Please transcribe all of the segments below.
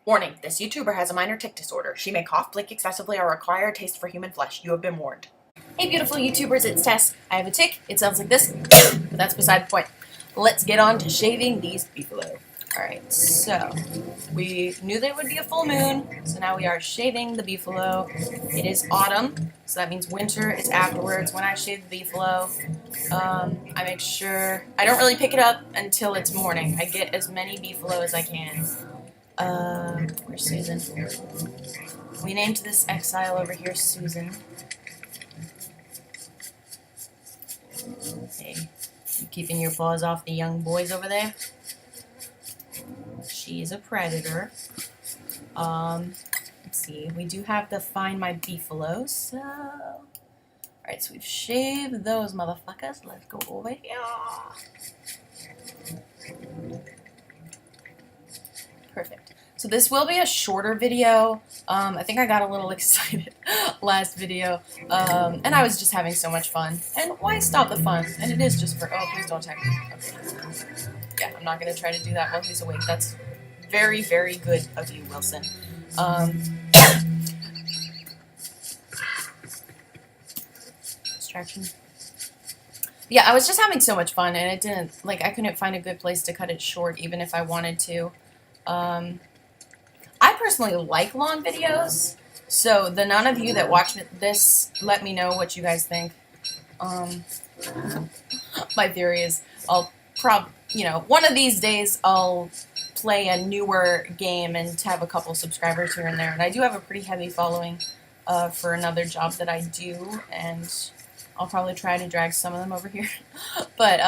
Warning, this YouTuber has a minor tic disorder. She may cough, blink excessively, or acquire a taste for human flesh. You have been warned. Hey beautiful YouTubers, it's Tess. I have a tick. It sounds like this, but that's beside the point. Let's get on to shaving these beefalo. Alright, so we knew there would be a full moon, so now we are shaving the beefalo. It is autumn, so that means winter is afterwards. When I shave the beefalo, I make sure I don't really pick it up until it's morning. I get as many beefalo as I can. Where's Susan? We named this exile over here Susan. Hey, you keeping your paws off the young boys over there? She is a predator. Let's see. We do have to find my beefalo, so... Alright, so we've shaved those motherfuckers. Let's go over here. Perfect. So this will be a shorter video. I think I got a little excited last video, and I was just having so much fun. And why stop the fun? And it is just for, oh, please don't attack me. Okay. Yeah, I'm not going to try to do that while he's awake. That's very, very good of you, Wilson. Distraction. Yeah, I was just having so much fun, and it didn't, like, I couldn't find a good place to cut it short, even if I wanted to. I personally like long videos, so the none of you that watch this, let me know what you guys think. My theory is one of these days I'll play a newer game and have a couple subscribers here and there. And I do have a pretty heavy following for another job that I do, and I'll probably try to drag some of them over here. But,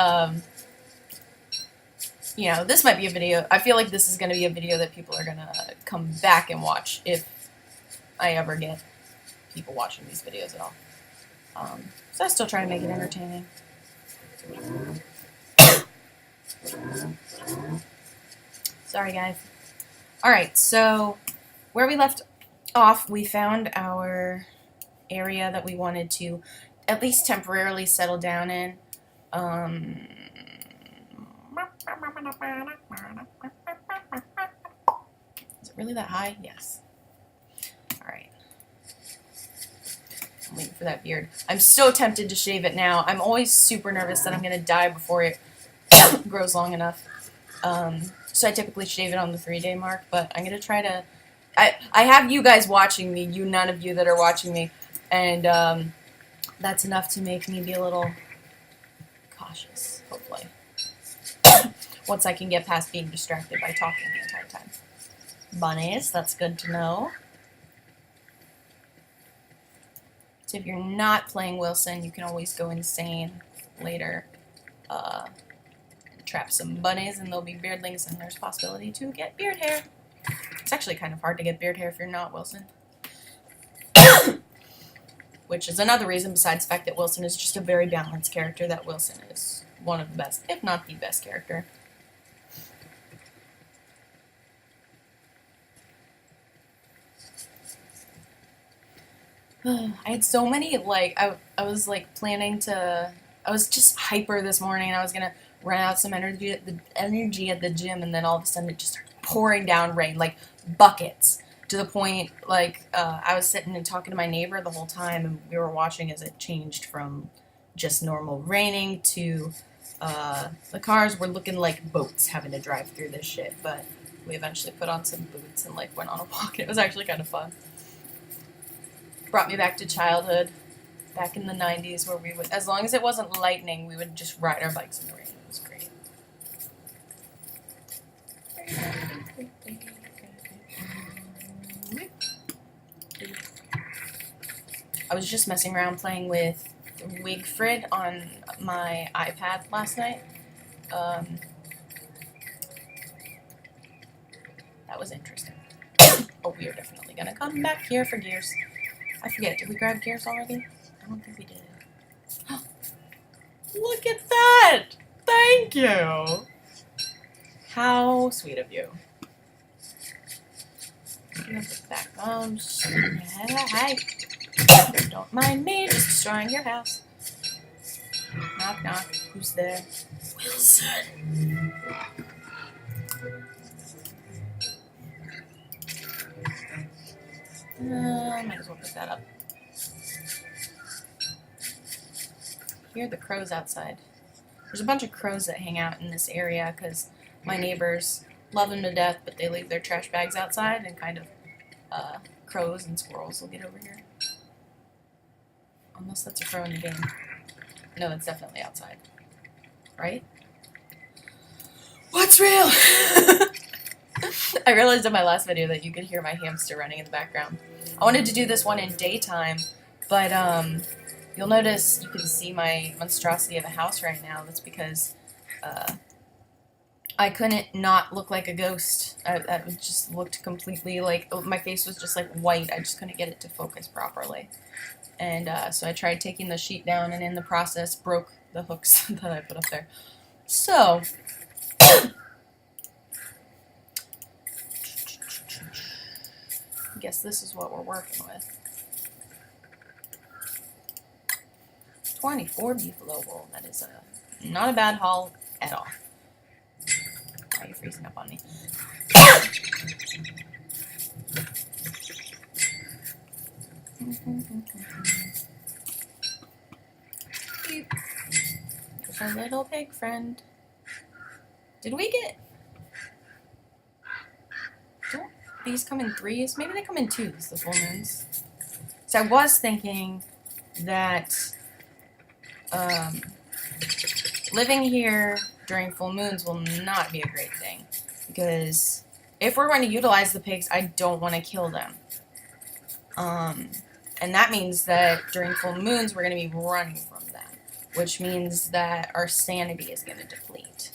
you know, this might be a video. I feel like this is going to be a video that people are going to come back and watch if I ever get people watching these videos at all. So I still try to make it entertaining. Sorry, guys. Alright, so where we left off, we found our area that we wanted to at least temporarily settle down in. Is it really that high? Yes. Alright. I'm waiting for that beard. I'm so tempted to shave it now. I'm always super nervous that I'm going to die before it grows long enough. So I typically shave it on the 3-day mark, but I'm going to try to... I have you guys watching me, you none of you that are watching me, and that's enough to make me be a little cautious, hopefully. Once I can get past being distracted by talking the entire time. Bunnies, that's good to know. So if you're not playing Wilson, you can always go insane later. Trap some bunnies and there'll be beardlings, and there's possibility to get beard hair. It's actually kind of hard to get beard hair if you're not Wilson. Which is another reason, besides the fact that Wilson is just a very balanced character, that Wilson is one of the best, if not the best character. I had so many, like, I was, like, planning to, I was just hyper this morning, and I was gonna run out some energy at the gym, and then all of a sudden it just started pouring down rain, like, buckets, to the point, like, I was sitting and talking to my neighbor the whole time, and we were watching as it changed from just normal raining to, the cars were looking like boats having to drive through this shit, but we eventually put on some boots and, like, went on a walk. It was actually kind of fun. Brought me back to childhood, back in the 90s, where we would, as long as it wasn't lightning, we would just ride our bikes in the rain. It was great. I was just messing around playing with Wigfrid on my iPad last night. That was interesting. Oh, we are definitely gonna come back here for gears. I forget, did we grab gears already? I don't think we did. Look at that! Thank you! How sweet of you. Back. Hey. Don't mind me just destroying your house. Knock, knock. Who's there? Wilson. Might as well pick that up. Hear the crows outside. There's a bunch of crows that hang out in this area because my neighbors love them to death, but they leave their trash bags outside, and kind of crows and squirrels will get over here. Unless that's a crow in the game. No, it's definitely outside. Right? What's real? I realized in my last video that you could hear my hamster running in the background. I wanted to do this one in daytime, but you'll notice you can see my monstrosity of a house right now. That's because I couldn't not look like a ghost. I just looked completely like, my face was just like white. I just couldn't get it to focus properly. And so I tried taking the sheet down, and in the process broke the hooks that I put up there. So, I guess this is what we're working with. 24 beefalo wool. That is not a bad haul at all. Why are you freezing up on me? There's our little pig friend. Did we get... Don't these come in threes? Maybe they come in twos, the full moons. So I was thinking that living here during full moons will not be a great thing. Because if we're going to utilize the pigs, I don't want to kill them. And that means that during full moons, we're going to be running from them. Which means that our sanity is going to deplete.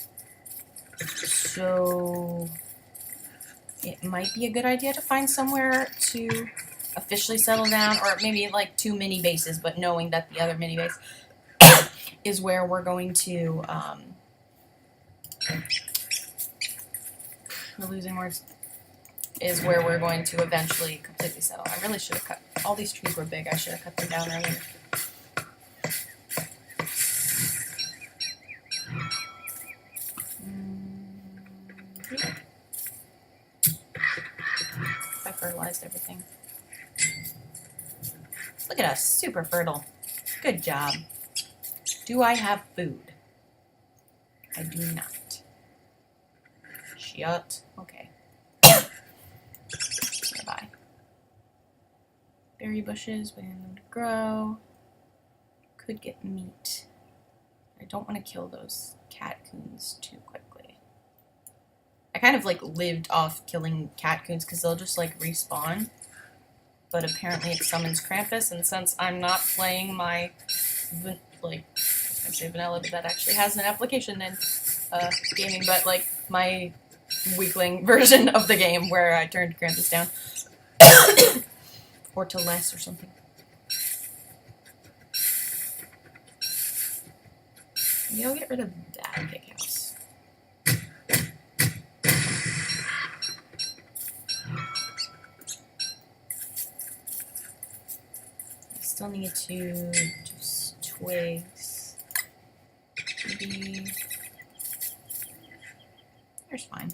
So it might be a good idea to find somewhere to officially settle down, or maybe like 2 mini bases, but knowing that the other mini base is where we're going to, we're losing words, is where we're going to eventually completely settle. I really should have cut, all these trees were big, I should have cut them down earlier. I fertilized everything. Look at us, super fertile. Good job. Do I have food? I do not. Shut. Okay. Bye. Berry bushes, waiting for them to grow. Could get meat. I don't want to kill those catcoons too quickly. I kind of like lived off killing catcoons because they'll just like respawn. But apparently it summons Krampus, and since I'm not playing my, like, I was gonna say vanilla, but that actually has an application in gaming, but like my weakling version of the game where I turned Krampus down. Or to less or something. Maybe I'll get rid of that big house. I still need to just twigs. Maybe there's fine.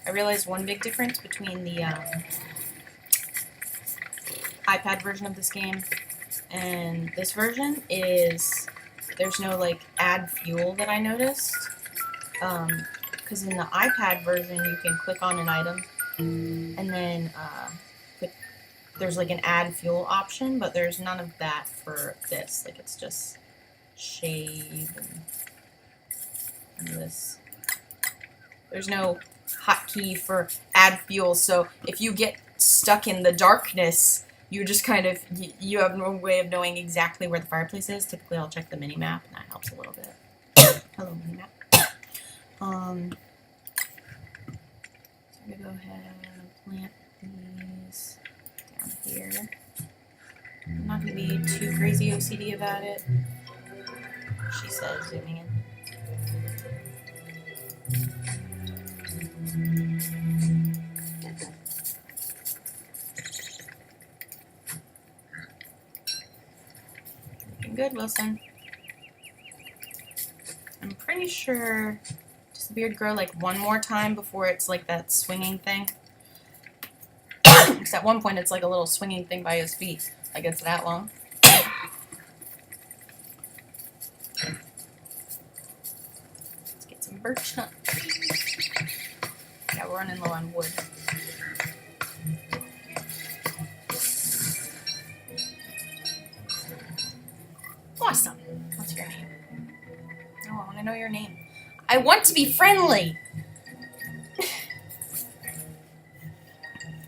I realized one big difference between the iPad version of this game and this version is there's no like add fuel that I noticed. Because in the iPad version you can click on an item and then there's like an add fuel option, but there's none of that for this. Like it's just shave and this. There's no hotkey for add fuel, so if you get stuck in the darkness, you just kind of, you have no way of knowing exactly where the fireplace is. Typically I'll check the mini-map, and that helps a little bit. Hello, mini-map. So I'm gonna go ahead and plant these down here. I'm not gonna be too crazy OCD about it. She says, zooming in. good, Wilson. I'm pretty sure, does the beard grow like one more time before it's like that swinging thing? Because at one point it's like a little swinging thing by his feet. Like it's that long. Let's get some birch nut trees. Yeah, we're running low on wood. Awesome. What's your name? Oh, I want to know your name. I want to be friendly!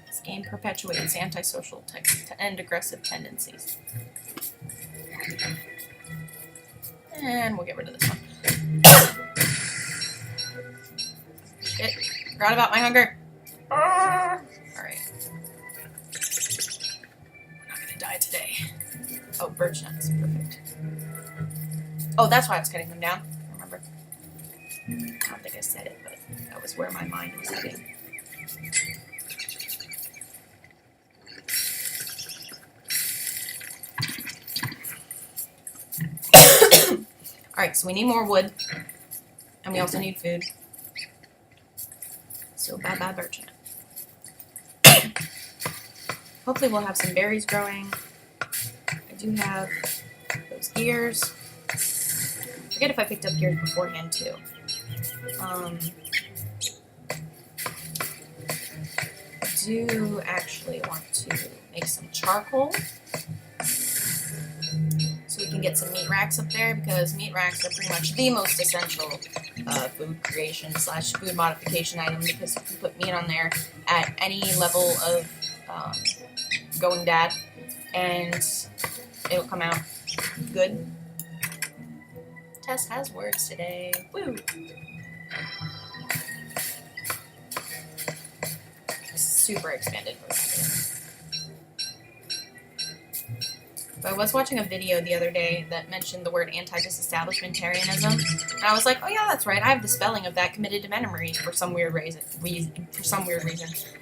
This game perpetuates antisocial and aggressive tendencies. And we'll get rid of this one. Shit. Forgot about my hunger. Alright. We're not gonna die today. Oh, birch nuts. Perfect. Oh, that's why I was cutting them down. I remember. I don't think I said it, but that was where my mind was heading. Alright, so we need more wood. And we also need food. So bye-bye birch nut. Hopefully we'll have some berries growing. I do have those gears. I forget if I picked up gears beforehand too. I do actually want to make some charcoal so we can get some meat racks up there, because meat racks are pretty much the most essential food creation / food modification item, because you can put meat on there at any level of going bad and it'll come out good. Tess has words today. Woo! Super expanded vocabulary. But I was watching a video the other day that mentioned the word anti-disestablishmentarianism, and I was like, oh yeah, that's right. I have the spelling of that committed to memory for some weird reason.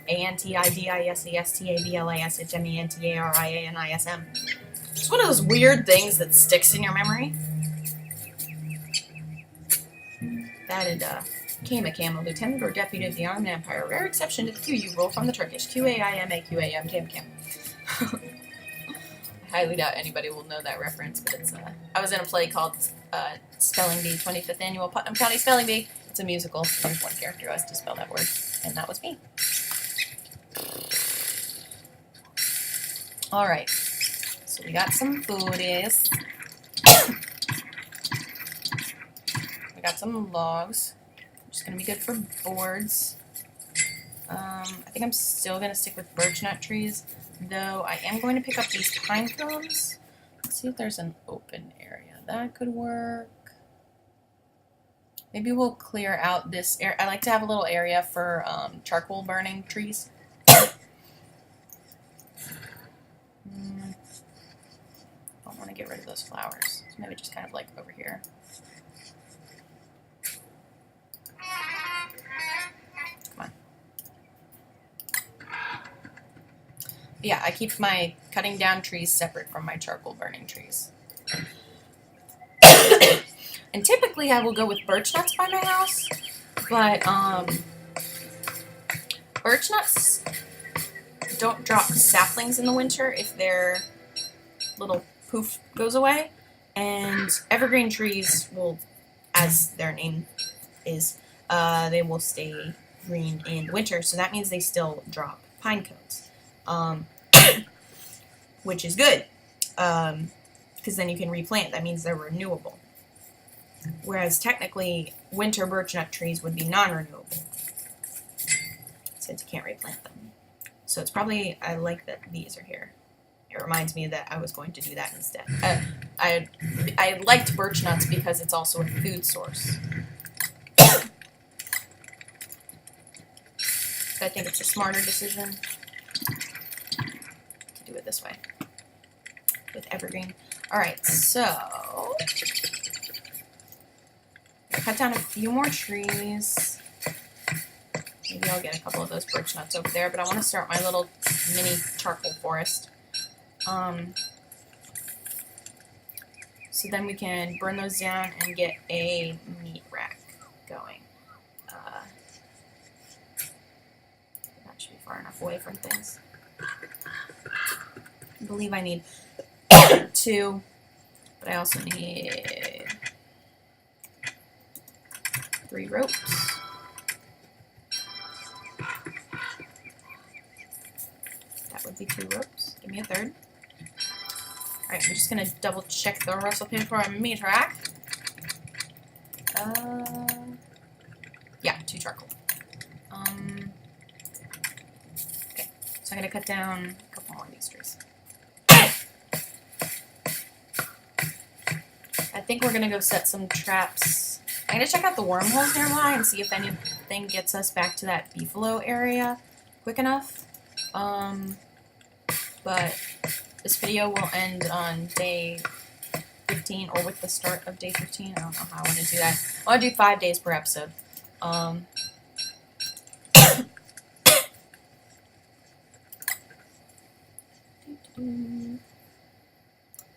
A-N-T-I-D-I-S-E-S-T-A-B-L-I-S-H-M-E-N-T-A-R-I-A-N-I-S-M. It's one of those weird things that sticks in your memory. That and Kama, Lieutenant or Deputy of the Ottoman Empire. Rare exception to the QU rule from the Turkish. Q-A-I-M-A-Q-A-M, Kam. I highly doubt anybody will know that reference, but it's, I was in a play called Spelling Bee, 25th Annual Putnam County Spelling Bee. It's a musical. There's one character who has to spell that word, and that was me. Alright, so we got some foodies. I got some logs. Just gonna be good for boards. I think I'm still gonna stick with birch nut trees, though I am going to pick up these pine cones. Let's see if there's an open area. That could work. Maybe we'll clear out this area. I like to have a little area for charcoal burning trees. Don't want to get rid of those flowers. So maybe just kind of like over here. Yeah, I keep my cutting down trees separate from my charcoal burning trees. And typically I will go with birch nuts by my house, but birch nuts don't drop saplings in the winter if their little poof goes away, and evergreen trees will, as their name is, they will stay green in the winter, so that means they still drop pine cones. Which is good, because then you can replant. That means they're renewable. Whereas technically, winter birch nut trees would be non-renewable, since you can't replant them. So it's probably, I like that these are here. It reminds me that I was going to do that instead. I liked birch nuts because it's also a food source. So I think it's a smarter decision to do it this way with evergreen. Alright, so cut down a few more trees. Maybe I'll get a couple of those birch nuts over there, but I want to start my little mini charcoal forest. so then we can burn those down and get a meat rack going. That should be far enough away from things. I believe I need 2, but I also need 3 ropes. That would be 2 ropes. Give me a third. Alright, I'm just gonna double check the recipe for a meat rack. Yeah, 2 charcoal. Okay, so I'm gonna cut down a couple more of these trees. I think we're gonna go set some traps. I'm gonna check out the wormholes nearby and see if anything gets us back to that beefalo area quick enough. But this video will end on day 15, or with the start of day 15. I don't know how I want to do that. I want to do 5 days per episode.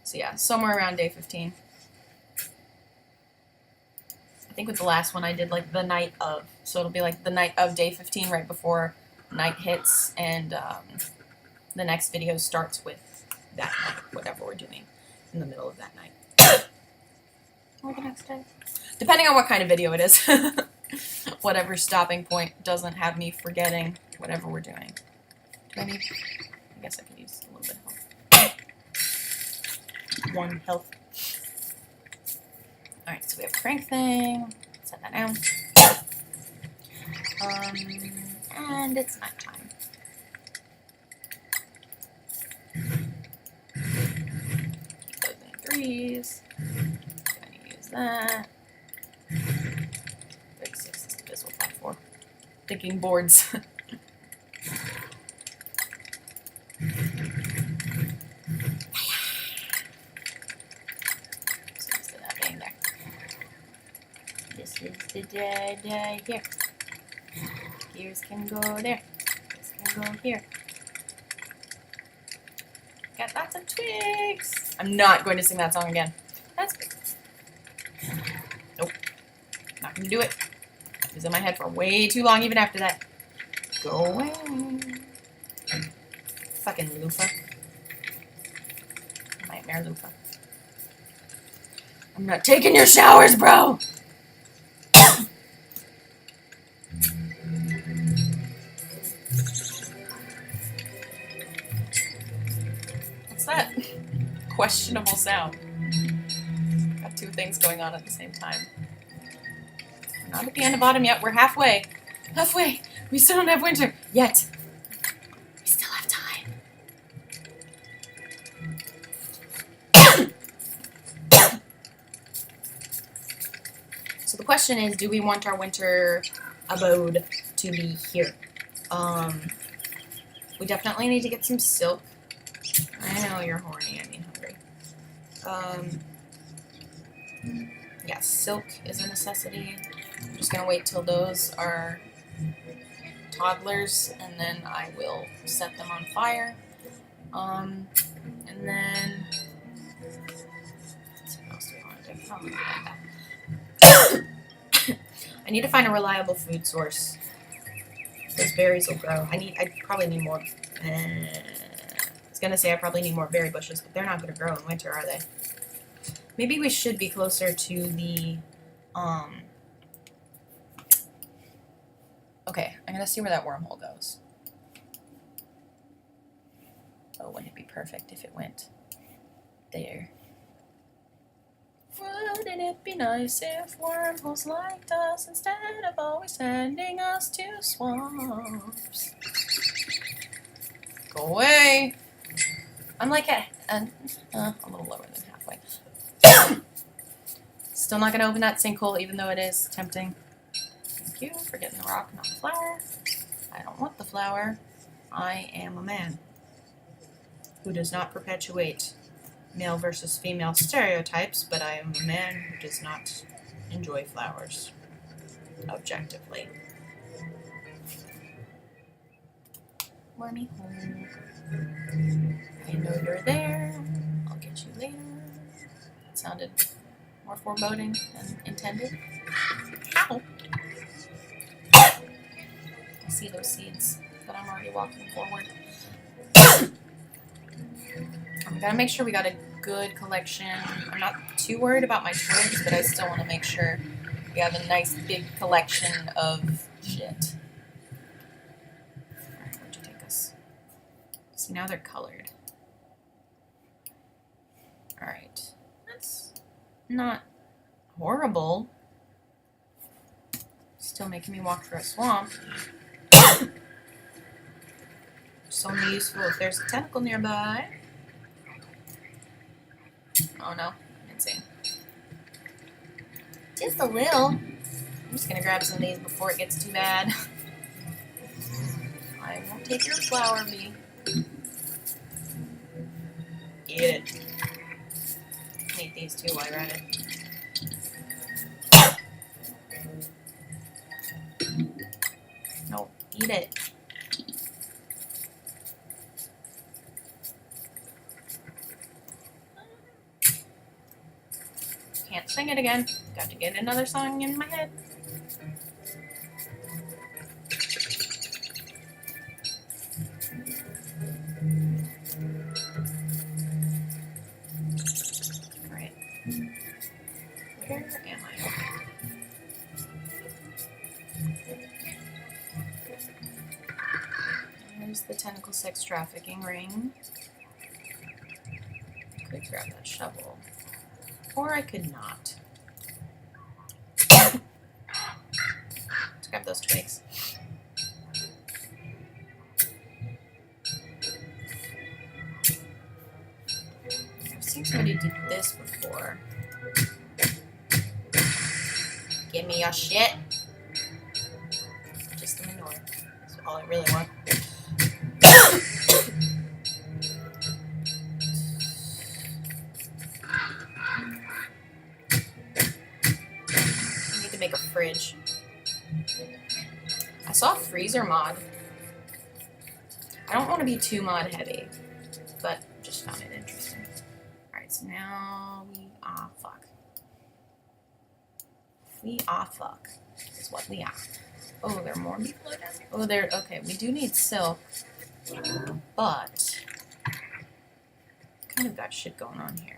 So yeah, somewhere around day 15. I think with the last one I did like the night of, so it'll be like the night of day 15 right before night hits, and the next video starts with that night, whatever we're doing in the middle of that night. Or the next day. Depending on what kind of video it is. Whatever stopping point doesn't have me forgetting whatever we're doing. Do I need... I guess I could use a little bit of health. 1 health. Alright, so we have a crank thing. Set that down. And it's nighttime. Keep those in 3s. Gonna use that. 36 is divisible by 4. Thinking boards. This is the dead here. Gears can go there. This can go here. Got lots of twigs. I'm not going to sing that song again. That's good. Nope. Not going to do it. It was in my head for way too long even after that. Go away. Fucking loofah. Nightmare loofah. I'm not taking your showers, bro! What's that questionable sound? Got 2 things going on at the same time. We're not at the end of autumn yet. We're halfway. Halfway. We still don't have winter. Yet. We still have time. So the question is, do we want our winter abode to be here? We definitely need to get some silk. I know you're horny, I mean hungry. Yeah, silk is a necessity. I'm just gonna wait till those are toddlers, and then I will set them on fire. And then... what else do we want to do? Probably like that. I need to find a reliable food source. Those berries will grow. I probably need more... I was gonna say I probably need more berry bushes, but they're not gonna grow in winter, are they? Maybe we should be closer to the, okay, I'm gonna see where that wormhole goes. Oh, wouldn't it be perfect if it went there? Wouldn't it be nice if wormholes liked us instead of always sending us to swamps? Go away! I'm like a little lower than halfway. Still not gonna open that sinkhole, even though it is tempting. Thank you for getting the rock, not the flower. I don't want the flower. I am a man who does not perpetuate male versus female stereotypes, but I am a man who does not enjoy flowers objectively. Wormy hole. I know you're there. I'll get you later. That's sounded more foreboding than intended. Ow! I see those seeds, but I'm already walking forward. I'm gonna make sure we got a good collection. I'm not too worried about my twigs, but I still want to make sure we have a nice big collection of shit. Alright, where'd you take us? See, now they're colored. Alright. That's not horrible. Still making me walk through a swamp. It's only useful if there's a tentacle nearby. Oh no, insane. Just a little. I'm just gonna grab some of these before it gets too bad. I won't take your flower, bee. Eat it. Eat these too while you're at it. No, eat it. Can't sing it again. Got to get another song in my head. Alright. Where am I? There's the tentacle sex trafficking ring. I could grab that shovel. Or I could not. Let's grab those twigs. I've seen somebody do this before. Give me your shit. Just the manure. That's all I really want. Make a fridge. I saw a freezer mod. I don't want to be too mod heavy, but just found it interesting. Alright, so now we are fuck. We are fuck is what we are. Oh, there are more people down there? Oh, there, okay, we do need silk, but kind of got shit going on here.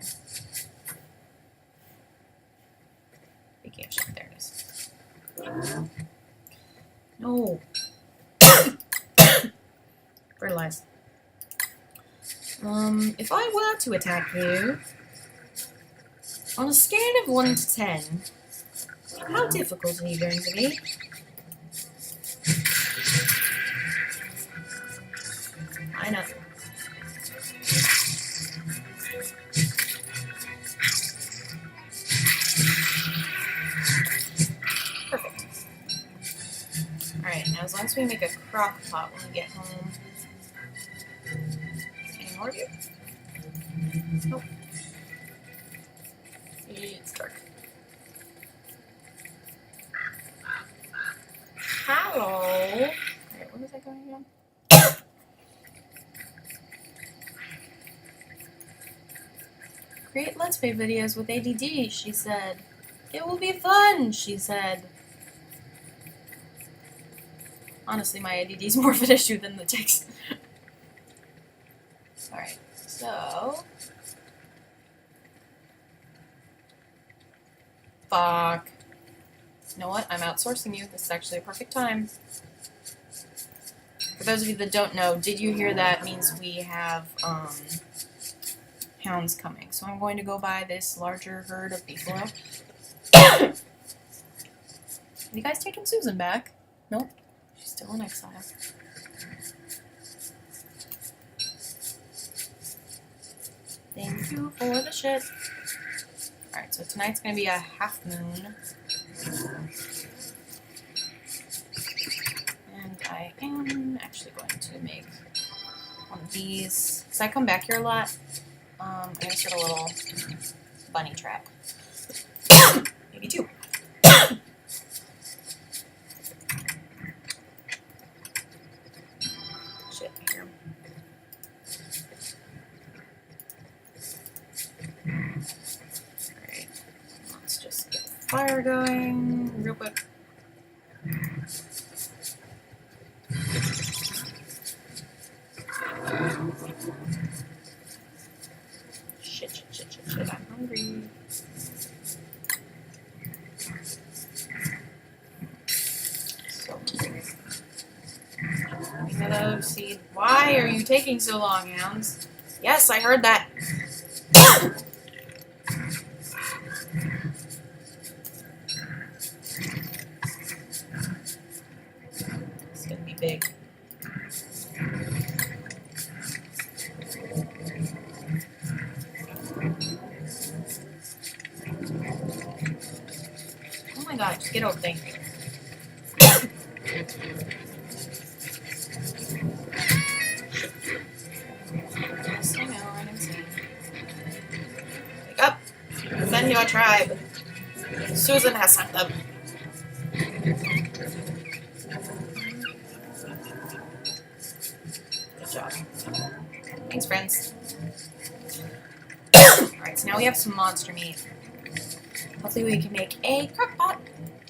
Speaking of shit, there it is. No. Fertilize. If I were to attack you, on a scale of 1 to 10, how difficult are you going to be? I know. Alright, now as long as we make a crock pot when we get home. Any more of you? Nope. It's dark. Hello! Alright, where was I going again? Create Let's Play videos with ADD, she said. It will be fun, she said. Honestly, my ADD is more of an issue than the text. Alright, so... Fuck. You know what? I'm outsourcing you. This is actually a perfect time. For those of you that don't know, did you hear that means we have, hounds coming. So I'm going to go buy this larger herd of buffalo. Have you guys taken Susan back? Nope. She's still in exile. Thank you for the shit. Alright, so tonight's gonna be a half moon. And I am actually going to make one of these. Because I come back here a lot, I'm gonna set a little bunny trap. Maybe two. Shit, I hear him. fire going real quick. Shit, I'm hungry. So hungry. Hello, seed. Why are you taking so long, hounds? Yes, I heard that. It's gonna be big. Oh my god, just get over thing. Yes, I know, I'm insane. Wake up! Defend your tribe. Susan has sent them. Good job. Thanks, friends. Alright, so now we have some monster meat. Hopefully we can make a crockpot.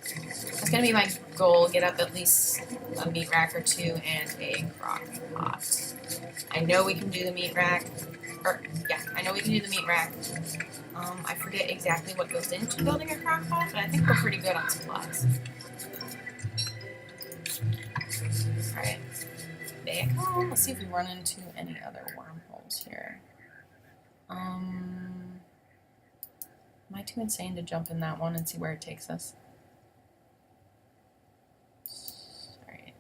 That's gonna be my goal, get up at least a meat rack or two and a crockpot. I know we can do the meat rack. I know we can do the meat rack. I forget exactly what goes into building a crockpot, but I think we're pretty good on supplies. Alright. Back home. Let's see if we run into any other wormholes here. Am I too insane to jump in that one and see where it takes us? Alright.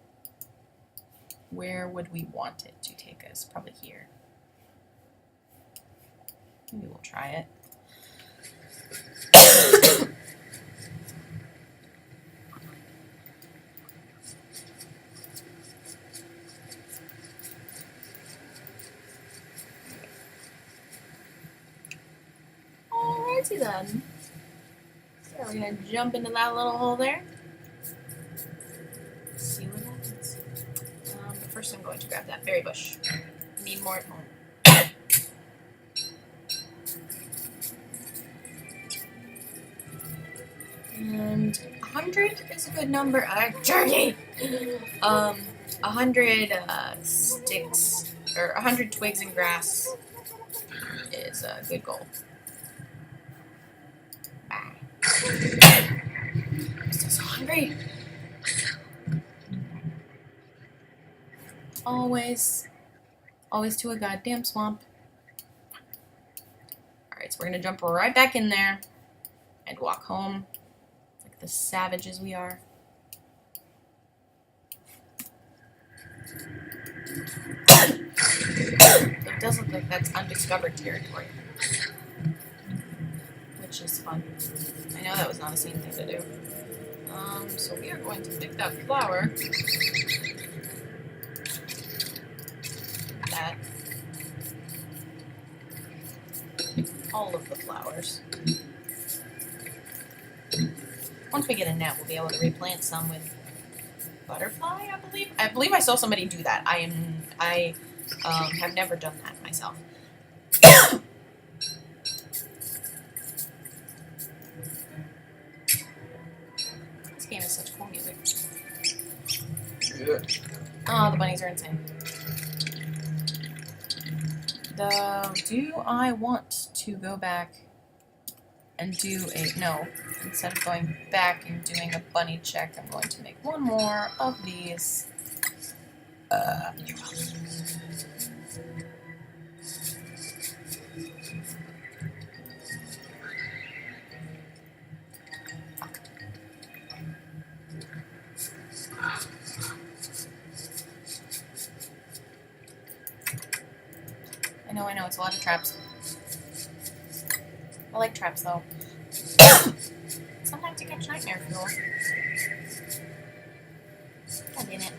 Where would we want it to take us? Probably here. Maybe we'll try it. Alrighty then. So we're gonna jump into that little hole there. See what happens. But first I'm going to grab that berry bush. Need more at home. And 100 is a good number. Jerky! 100 sticks, or 100 twigs and grass is a good goal. I'm still so hungry. Always to a goddamn swamp. Alright, so we're gonna jump right back in there and walk home like the savages we are. It does look like that's undiscovered territory, which is fun. I know that was not a sane thing to do. So we are going to pick that flower. That. All of the flowers. Once we get a net, we'll be able to replant some with butterfly, I believe. I believe I saw somebody do that. I have never done that myself. This game is such cool music. Oh, the bunnies are insane. Do I want to go back and do no, instead of going back and doing a bunny check, I'm going to make one more of these. I know, it's a lot of traps. I like traps, though. Sometimes you catch nightmare fuel. God damn it.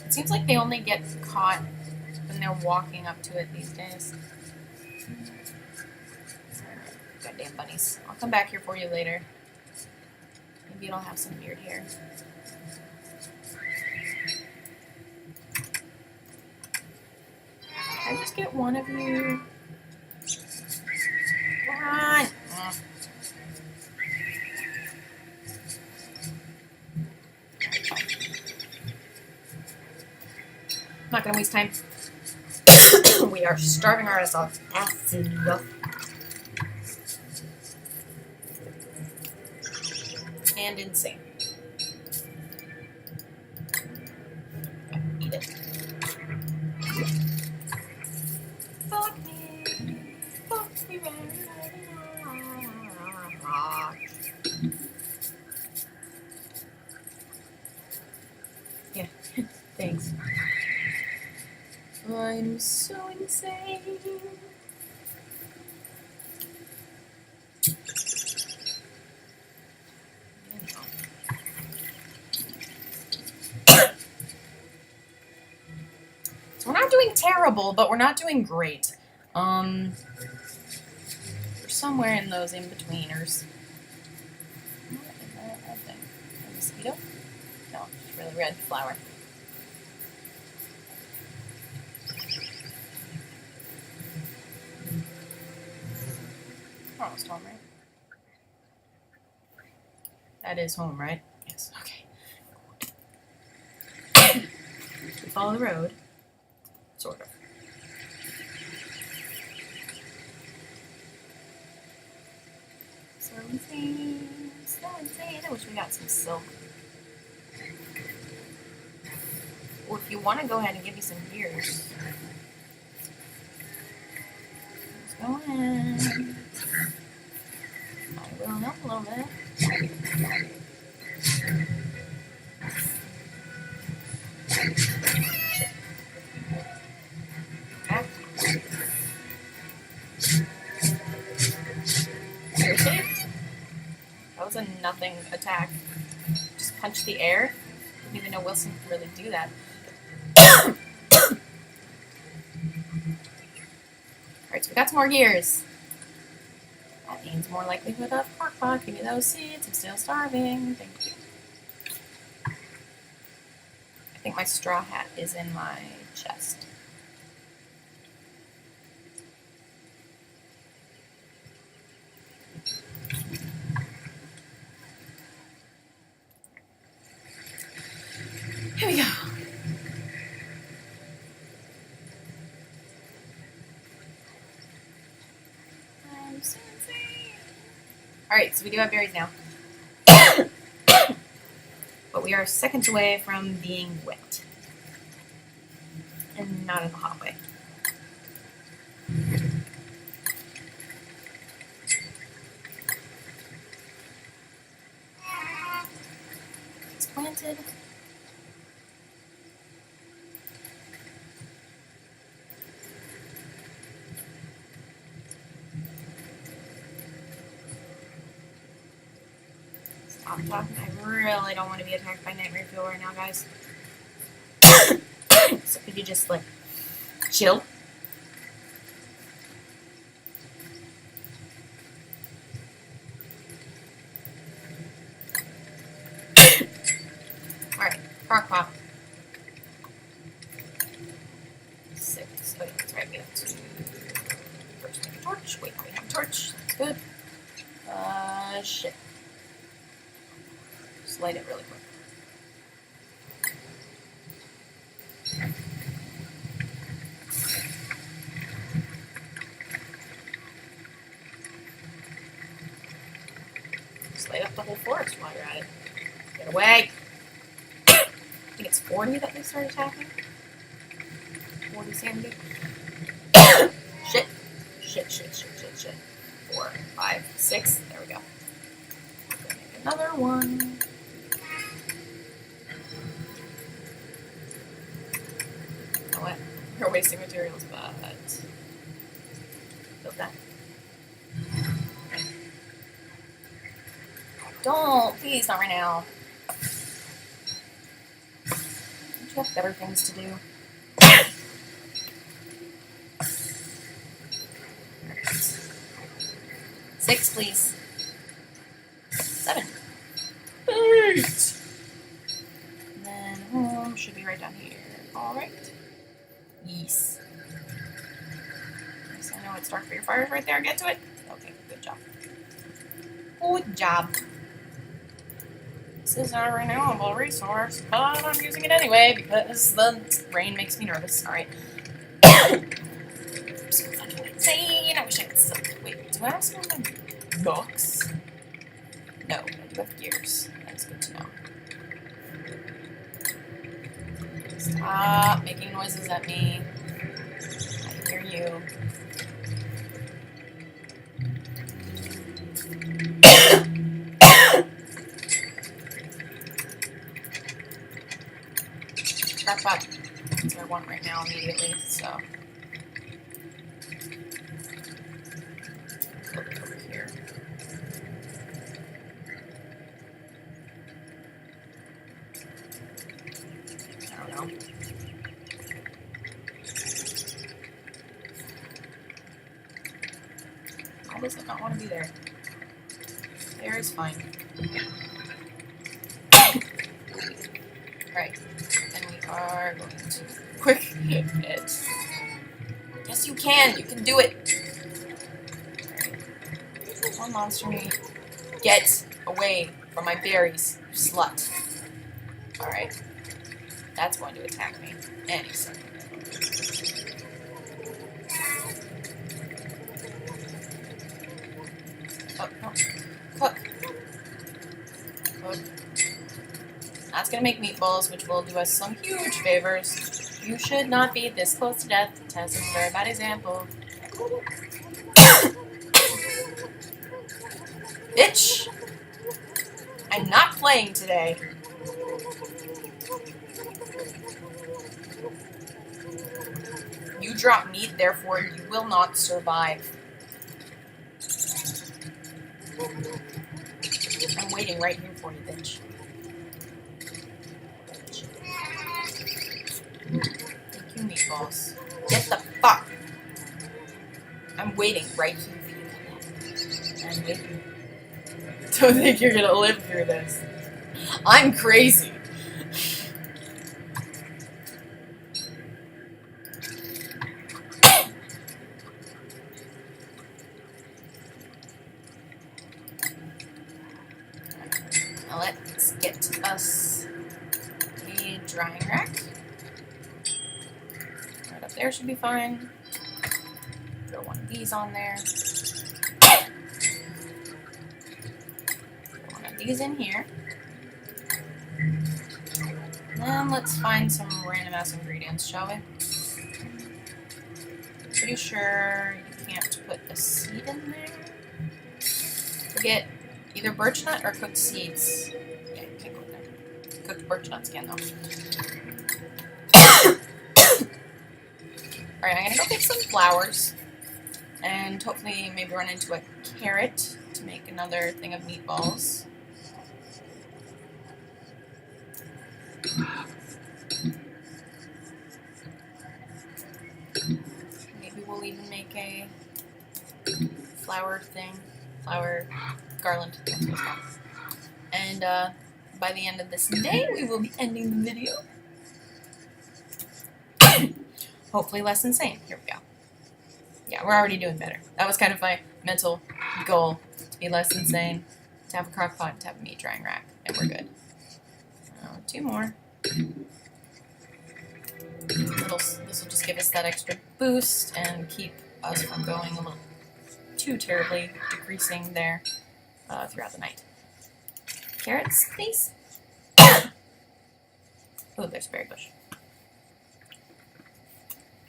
It seems like they only get caught when they're walking up to it these days. Goddamn bunnies. I'll come back here for you later. Maybe it'll have some weird hair. Can I just get one of you? Come on! Not gonna waste time. We are starving our ass off. And insane. Eat it. Fuck me. Fuck me very much. Yeah, thanks. I'm so insane. So we're not doing terrible, but we're not doing great. We're somewhere in those in-betweeners. What is that thing? A mosquito? No, it's really red flower. Almost home, right? That is home, right? Yes, okay. We follow the road. Sort of. So insane. So insane. I wish we got some silk. Or if you want to go ahead and give me some gears. Let's go in. I will help a little bit. Okay. Seriously? That was a nothing attack. Just punch the air. Didn't even know Wilson could really do that. Alright, so we got some more gears. That means more likelihood of Crockpot. Give me those seeds. I'm still starving. Thank you. I think my straw hat is in my chest. Here we go. I'm so insane. Alright, so we do have berries now. But we are seconds away from being wet. And not in the hot way. It's planted. Stop talking. I really don't want to be attacked by Nightmare Fuel right now, guys. So could you just, like, chill? Alright, Crockpot. 6. Oh, yeah, that's right. We have to first make a torch. Wait, we have a torch. That's good. Shit. Just light it really quick. Just light up the whole forest while you're at it. Get away! I think it's 40 that they start attacking. 40 sanity. Shit. Shit. 4, 5, 6. There we go. Make another one. You know what? You're wasting materials, but build that. Don't, please, not right now. Don't you have better things to do? 6, please. 7. 8. And then home should be right down here. Alright. Yes. Yes, I know it's dark for your fires right there. Get to it. Okay, good job. Good job. This is a renewable resource, but I'm using it anyway because the rain makes me nervous. Alright. I'm so fucking insane. I wish I could still. Wait, do I have some of my books? No, I do have gears. That's good to know. Stop making noises at me. I hear you. Crockpot. That's what I want right now immediately, so. Put it over here. I don't know. Why does it not want to be there? There is fine. Right. And we are going to quick it. Yes, you can. You can do it. Right. One monster meat. Get away from my berries, you slut. Alright. That's going to attack me any second. Oh, no. Cook. Cook. That's gonna make meatballs, which will do us some huge favors. You should not be this close to death. Tess is a very bad example. Bitch! I'm not playing today. You drop meat, therefore you will not survive. I'm waiting right here for you, bitch. Thank you, meatballs. Get the fuck! I'm waiting right here for you. I'm waiting. Don't think you're gonna live through this. I'm crazy. Now let's get us a drying rack. Right up there should be fine. Throw one of these on there. Throw one of these in here. Then let's find some random ass ingredients, shall we? Pretty sure you can't put a seed in there. Forget either birch nut or cooked seeds. Yeah, you can't cook them. Cooked birch nuts can though. Alright, I'm gonna go pick some flowers. And hopefully maybe run into a carrot to make another thing of meatballs. Maybe we'll even make a flower thing. Flower garland. And by the end of this day, we will be ending the video. Hopefully less insane. Here we go. Yeah, we're already doing better. That was kind of my mental goal, to be less insane, to have a crock pot, to have a meat drying rack, and we're good. 2 more. This will just give us that extra boost and keep us from going a little too terribly decreasing there throughout the night. Carrots, please. Oh, there's a berry bush.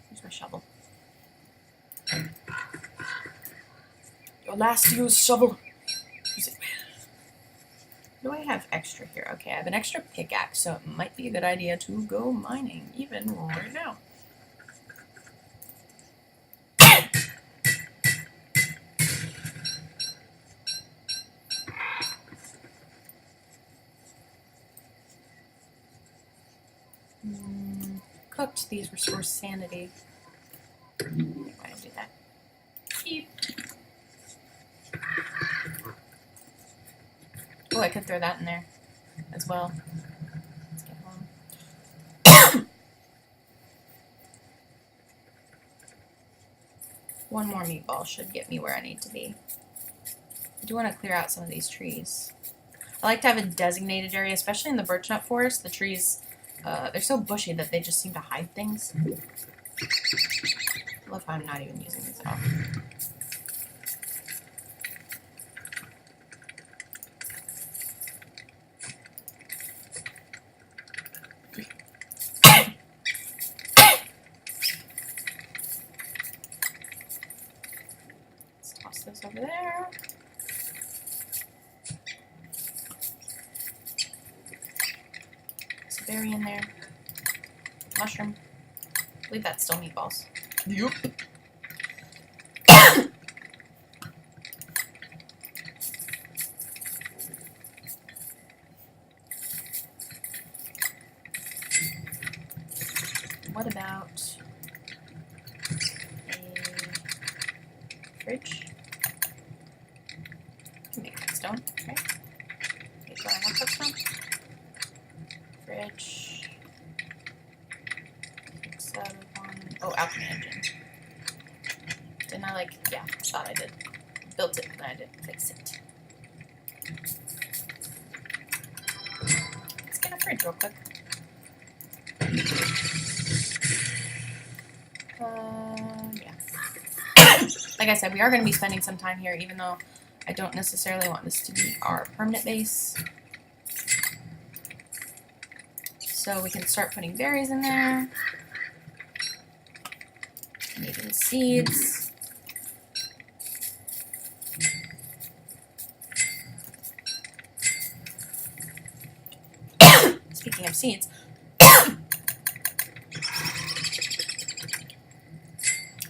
Here's my shovel. Your last used shovel. Use it. What do I have extra here? Okay, I have an extra pickaxe, so it might be a good idea to go mining, even right now. Cooked, these restore sanity. Why did I do that? Keep. Oh, I could throw that in there as well. Let's get one. One more meatball should get me where I need to be. I do want to clear out some of these trees. I like to have a designated area, especially in the birchnut forest. The trees, they're so bushy that they just seem to hide things. I love how I'm not even using these at all. Let's toss this over there. There's a berry in there. Mushroom. I believe that's still meatballs. Yup. What about a fridge? Can make that stone, right? Okay, do I have that stone? Fridge. Oh, alchemy engine. Didn't I yeah, I thought I did. Built it, but I didn't fix it. Let's get a fridge real quick. Yeah. Like I said, we are going to be spending some time here, even though I don't necessarily want this to be our permanent base. So we can start putting berries in there. And even seeds. Speaking of seeds,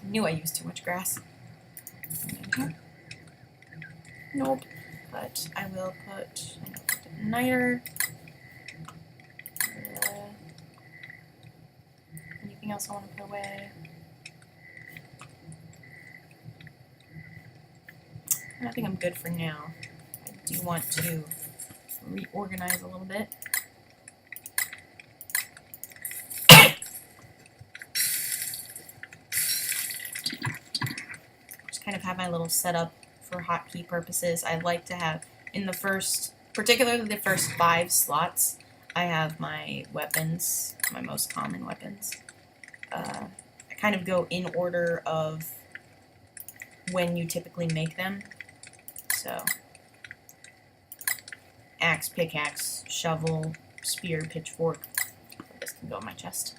knew I used too much grass. Nope. But I will put niter. Anything else I want to put away? I think I'm good for now. I do want to reorganize a little bit. Kind of have my little setup for hotkey purposes. I like to have in the first, particularly the first 5 slots, I have my weapons, my most common weapons. I kind of go in order of when you typically make them. So, axe, pickaxe, shovel, spear, pitchfork. This can go in my chest.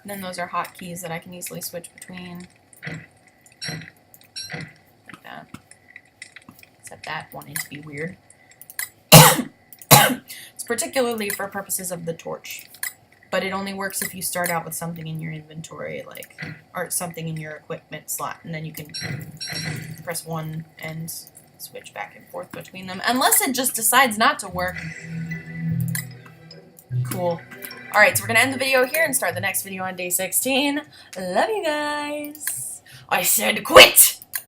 And then those are hotkeys that I can easily switch between. Like that. Except that wanted to be weird. It's particularly for purposes of the torch. But it only works if you start out with something in your inventory, like, or something in your equipment slot, and then you can press 1 and switch back and forth between them. Unless it just decides not to work. Cool. Alright, so we're going to end the video here and start the next video on day 16. Love you guys. I said quit!